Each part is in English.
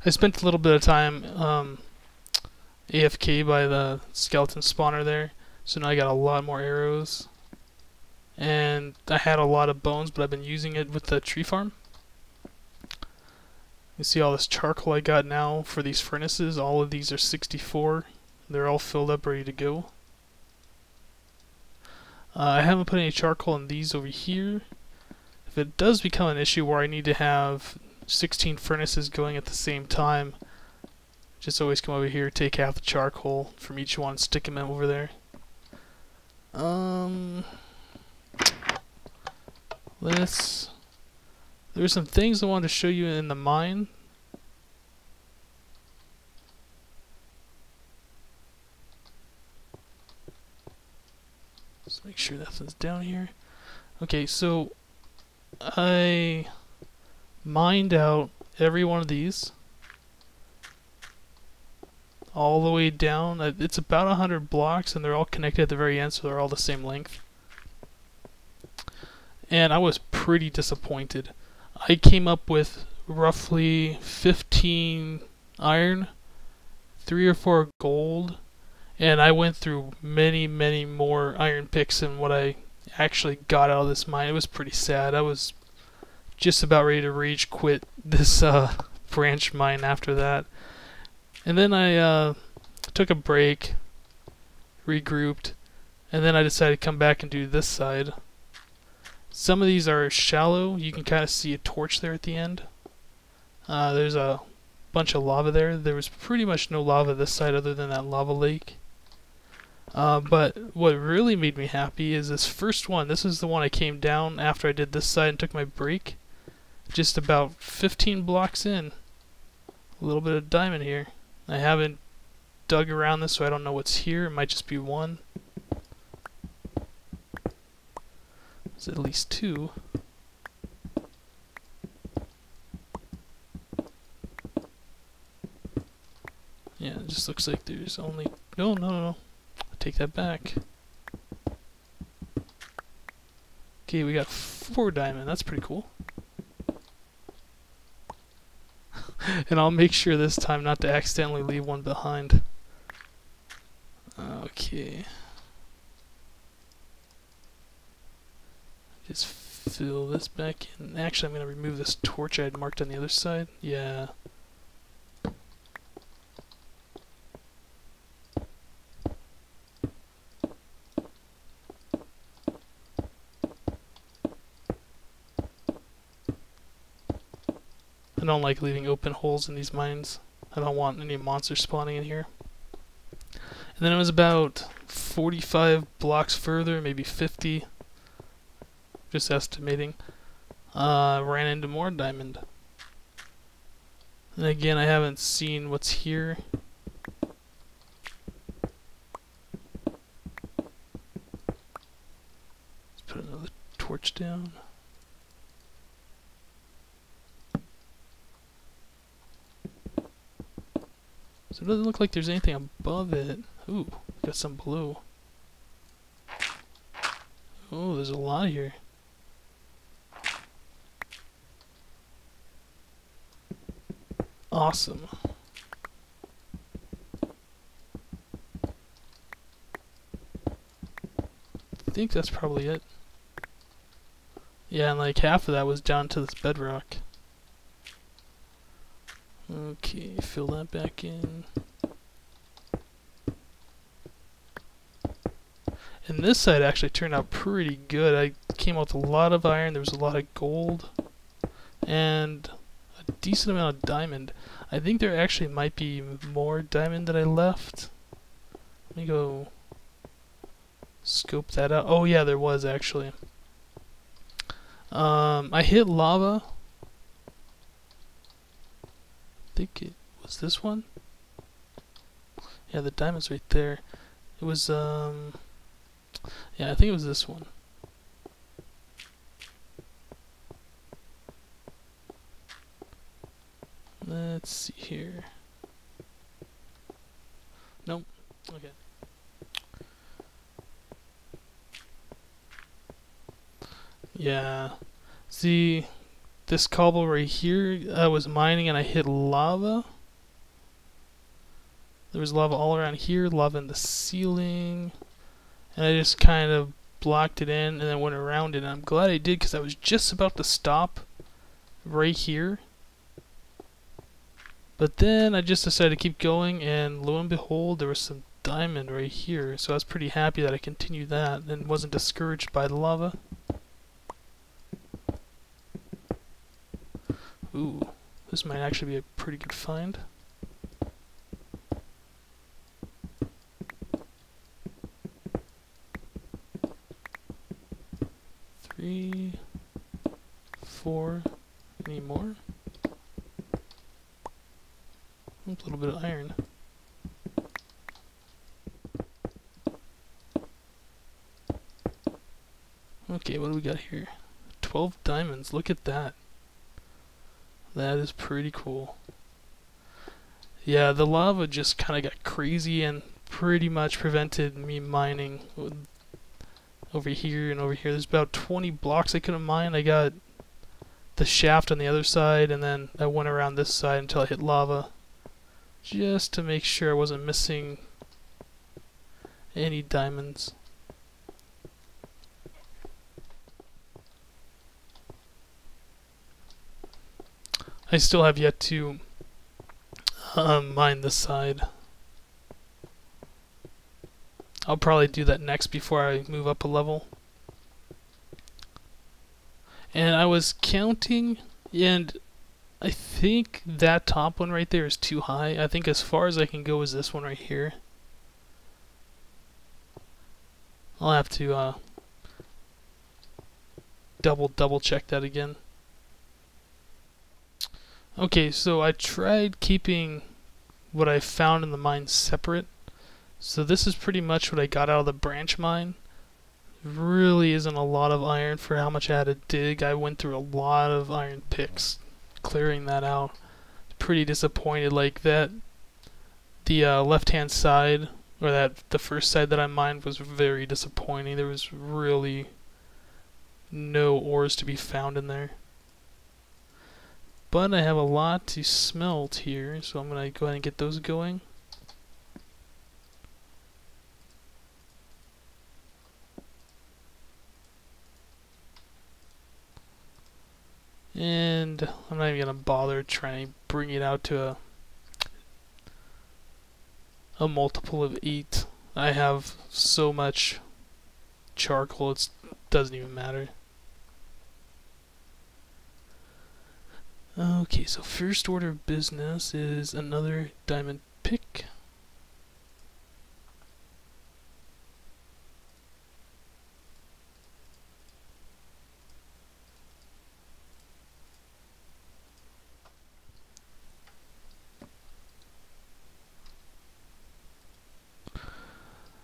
I spent a little bit of time AFK by the skeleton spawner there, so now I got a lot more arrows. And I had a lot of bones, but I've been using it with the tree farm. You see all this charcoal I got now for these furnaces. All of these are 64. They're all filled up, ready to go. I haven't put any charcoal in these over here. If it does become an issue where I need to have 16 furnaces going at the same time, just always come over here, take half the charcoal from each one, stick them over there. There's some things I wanted to show you in the mine. Let's make sure nothing's down here. Okay, so I mined out every one of these all the way down. It's about 100 blocks and they're all connected at the very end, so they're all the same length. And I was pretty disappointed. I came up with roughly 15 iron, 3 or 4 gold, and I went through many more iron picks than what I actually got out of this mine. It was pretty sad. I was just about ready to rage quit this branch mine after that. And then I took a break, regrouped, and then I decided to come back and do this side. Some of these are shallow. You can kind of see a torch there at the end. There's a bunch of lava there. There was pretty much no lava this side other than that lava lake. But what really made me happy is this first one. This is the one I came down after I did this side and took my break. Just about 15 blocks in. A little bit of diamond here. I haven't dug around this, so I don't know what's here. It might just be one. There's at least 2. Yeah, it just looks like there's only... No. I take that back. Okay, we got 4 diamond. That's pretty cool. And I'll make sure this time not to accidentally leave one behind. Okay. Just fill this back in. Actually, I'm going to remove this torch I had marked on the other side. Yeah. I don't like leaving open holes in these mines. I don't want any monsters spawning in here. And then it was about 45 blocks further, maybe 50. Just estimating. Ran into more diamond. And again, I haven't seen what's here. Let's put another torch down. So it doesn't look like there's anything above it. Ooh, got some below. Oh, there's a lot here. Awesome. I think that's probably it. Yeah, and like half of that was down to this bedrock. Okay, fill that back in. And this side actually turned out pretty good. I came out with a lot of iron, there was a lot of gold, and a decent amount of diamond. I think there actually might be more diamond that I left. Let me go scope that out. Oh yeah, there was actually. I hit lava. I think it was this one. Yeah, the diamond's right there. It was, yeah, I think it was this one. Let's see here. Nope. Okay. Yeah. See, this cobble right here, I was mining and I hit lava. There was lava all around here, lava in the ceiling, and I just kind of blocked it in and then went around it. And I'm glad I did, because I was just about to stop right here. But then I just decided to keep going, and lo and behold, there was some diamond right here. So I was pretty happy that I continued that and wasn't discouraged by the lava. Ooh, this might actually be a pretty good find. Three, 4, any more? A little bit of iron. Okay, what do we got here? 12 diamonds, look at that. That is pretty cool. Yeah, the lava just kind of got crazy and pretty much prevented me mining over here and over here. There's about 20 blocks I couldn't mine. I got the shaft on the other side, and then I went around this side until I hit lava, just to make sure I wasn't missing any diamonds. I still have yet to mine this side. I'll probably do that next before I move up a level. And I was counting, and I think that top one right there is too high. I think as far as I can go is this one right here. I'll have to double check that again. Okay, so I tried keeping what I found in the mine separate. So this is pretty much what I got out of the branch mine. Really isn't a lot of iron for how much I had to dig. I went through a lot of iron picks clearing that out. Pretty disappointed. Like that, the left hand side, or the first side that I mined, was very disappointing. There was really no ores to be found in there. But I have a lot to smelt here, so I'm going to go ahead and get those going. And I'm not even going to bother trying to bring it out to a multiple of 8. I have so much charcoal, it doesn't even matter. Okay, so first order of business is another diamond pick.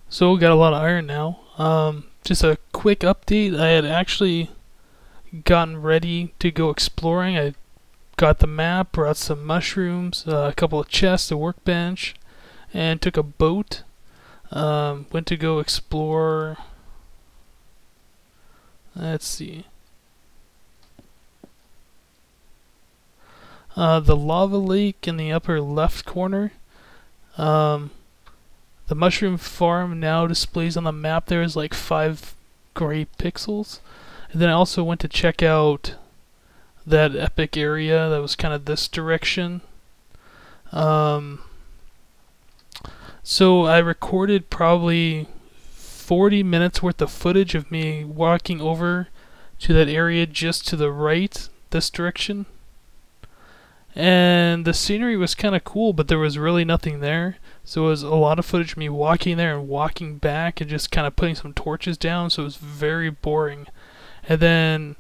So we got a lot of iron now. Just a quick update. I had actually gotten ready to go exploring. I got the map, brought some mushrooms, a couple of chests, a workbench, and took a boat. Went to go explore. Let's see. The lava lake in the upper left corner. The mushroom farm now displays on the map there is like 5 gray pixels. And then I also went to check out that epic area that was kind of this direction. So I recorded probably 40 minutes worth of footage of me walking over to that area just to the right, this direction. And the scenery was kind of cool, but there was really nothing there. So it was a lot of footage of me walking there and walking back and just kind of putting some torches down, so it was very boring. And then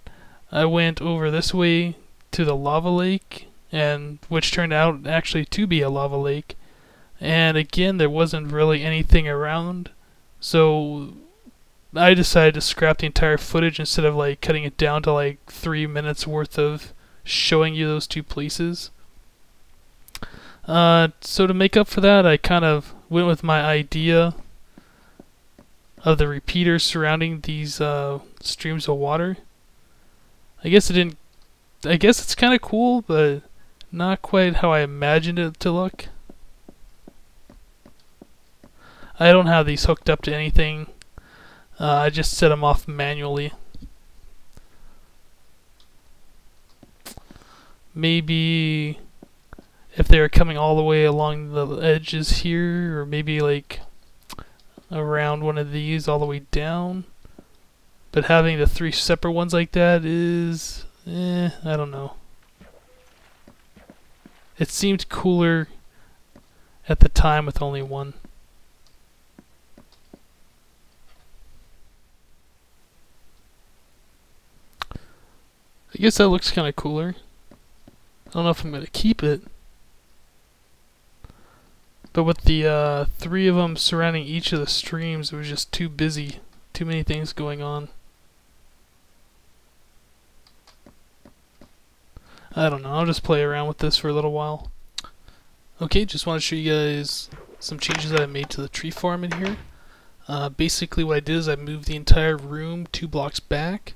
I went over this way to the lava lake, and which turned out actually to be a lava lake. And again, there wasn't really anything around, so I decided to scrap the entire footage instead of like cutting it down to like 3 minutes worth of showing you those 2 places. So to make up for that, I kind of went with my idea of the repeaters surrounding these streams of water. I guess it's kind of cool, but not quite how I imagined it to look. I don't have these hooked up to anything. I just set them off manually. Maybe if they were coming all the way along the edges here, or maybe like around one of these all the way down. But having the 3 separate ones like that is, I don't know. It seemed cooler at the time with only one. I guess that looks kind of cooler. I don't know if I'm going to keep it. But with the 3 of them surrounding each of the streams, it was just too busy. Too many things going on. I don't know, I'll just play around with this for a little while. Okay, just want to show you guys some changes that I made to the tree farm in here. Basically what I did is I moved the entire room 2 blocks back.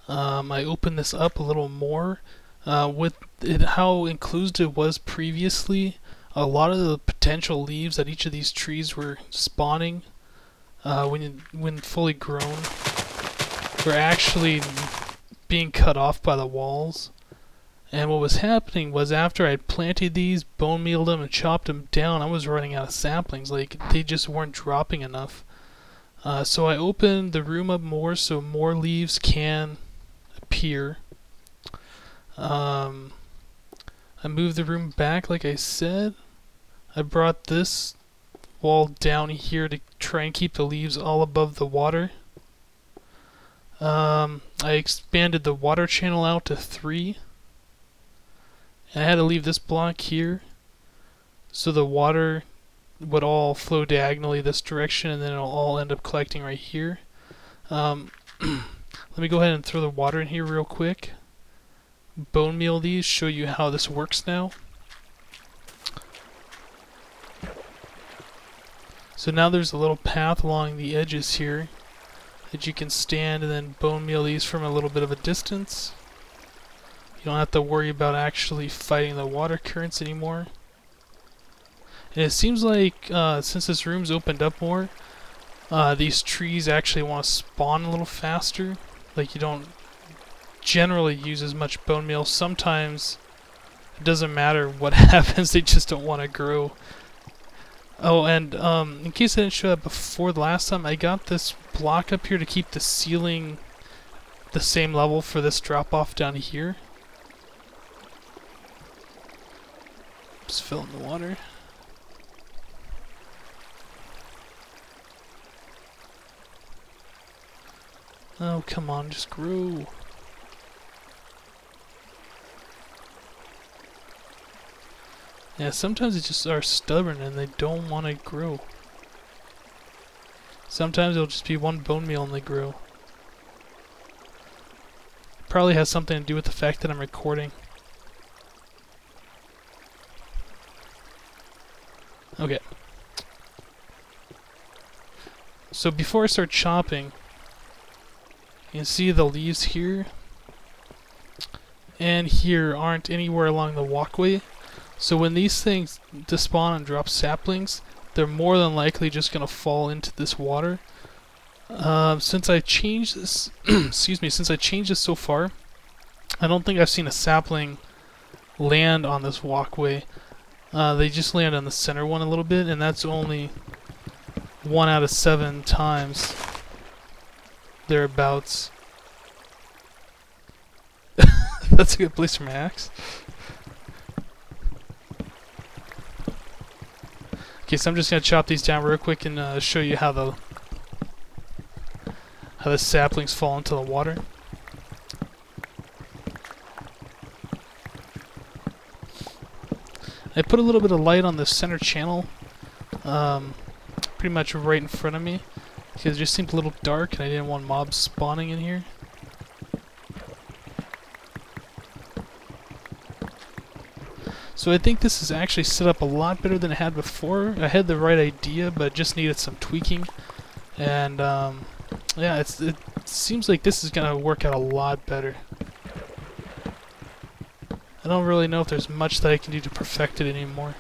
I opened this up a little more. With it, how enclosed it was previously, a lot of the potential leaves that each of these trees were spawning when fully grown were actually being cut off by the walls. And what was happening was after I planted these, bone mealed them, and chopped them down, I was running out of saplings. Like, they just weren't dropping enough. So I opened the room up more so more leaves can appear. I moved the room back like I said. I brought this wall down here to try and keep the leaves all above the water. I expanded the water channel out to 3. And I had to leave this block here so the water would all flow diagonally this direction, and then it'll all end up collecting right here. Let me go ahead and throw the water in here real quick. Bone meal these, show you how this works now. So now there's a little path along the edges here that you can stand and then bone meal these from a little bit of a distance. You don't have to worry about actually fighting the water currents anymore. And it seems like since this room's opened up more, these trees actually want to spawn a little faster. Like, you don't generally use as much bone meal. Sometimes it doesn't matter what happens, they just don't want to grow. Oh, and in case I didn't show that before the last time, I got this block up here to keep the ceiling the same level for this drop off down here. Just fill in the water. Oh, come on, just grow. Yeah, sometimes they just are stubborn and they don't want to grow. Sometimes it'll just be one bone meal and they grow. Probably has something to do with the fact that I'm recording. Okay. So before I start chopping, you can see the leaves here and here aren't anywhere along the walkway. So when these things despawn and drop saplings, they're more than likely just going to fall into this water. Since I changed this, excuse me, since I changed this so far, I don't think I've seen a sapling land on this walkway. They just land on the center one a little bit, and that's only 1 out of 7 times thereabouts. That's a good place for my axe. Okay, so I'm just gonna chop these down real quick and show you how the saplings fall into the water. I put a little bit of light on the center channel, pretty much right in front of me, because it just seemed a little dark and I didn't want mobs spawning in here. So I think this is actually set up a lot better than it had before. I had the right idea, but just needed some tweaking. And yeah, it seems like this is gonna work out a lot better. I don't really know if there's much that I can do to perfect it anymore.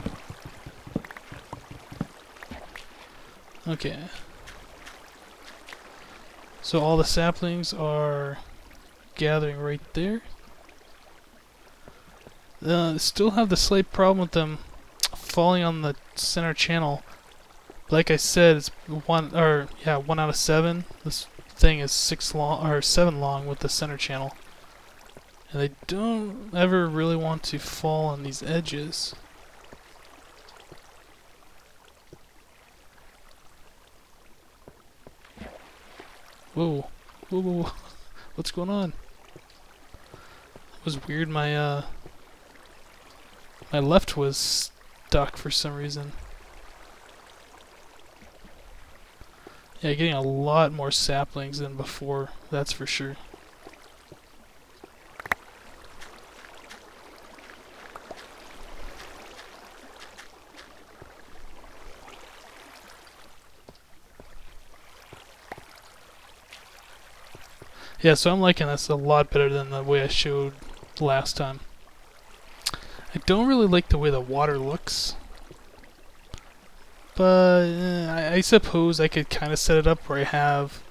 Okay. So all the saplings are gathering right there. Still have the slight problem with them falling on the center channel. Like I said, it's 1 out of 7. This thing is 7 long with the center channel. And they don't ever really want to fall on these edges. Whoa. Whoa, whoa, whoa. What's going on? That was weird. My left was stuck for some reason. Yeah, getting a lot more saplings than before, that's for sure. Yeah, so I'm liking this a lot better than the way I showed last time. I don't really like the way the water looks, but I suppose I could kind of set it up where I have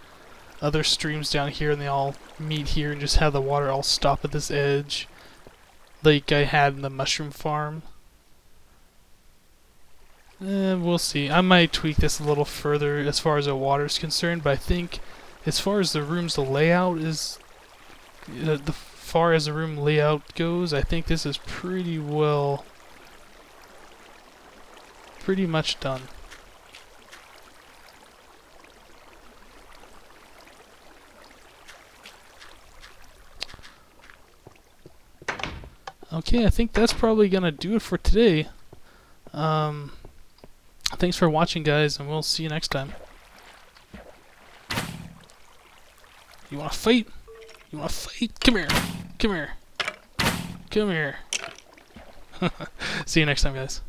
other streams down here and they all meet here and just have the water all stop at this edge like I had in the mushroom farm. We'll see. I might tweak this a little further as far as the water is concerned, but I think as far as the room's layout is, far as the room layout goes, I think this is pretty much done. Okay, I think that's probably gonna do it for today. Thanks for watching, guys, and we'll see you next time. You wanna fight? You wanna fight? Come here. Come here. Come here. See you next time, guys.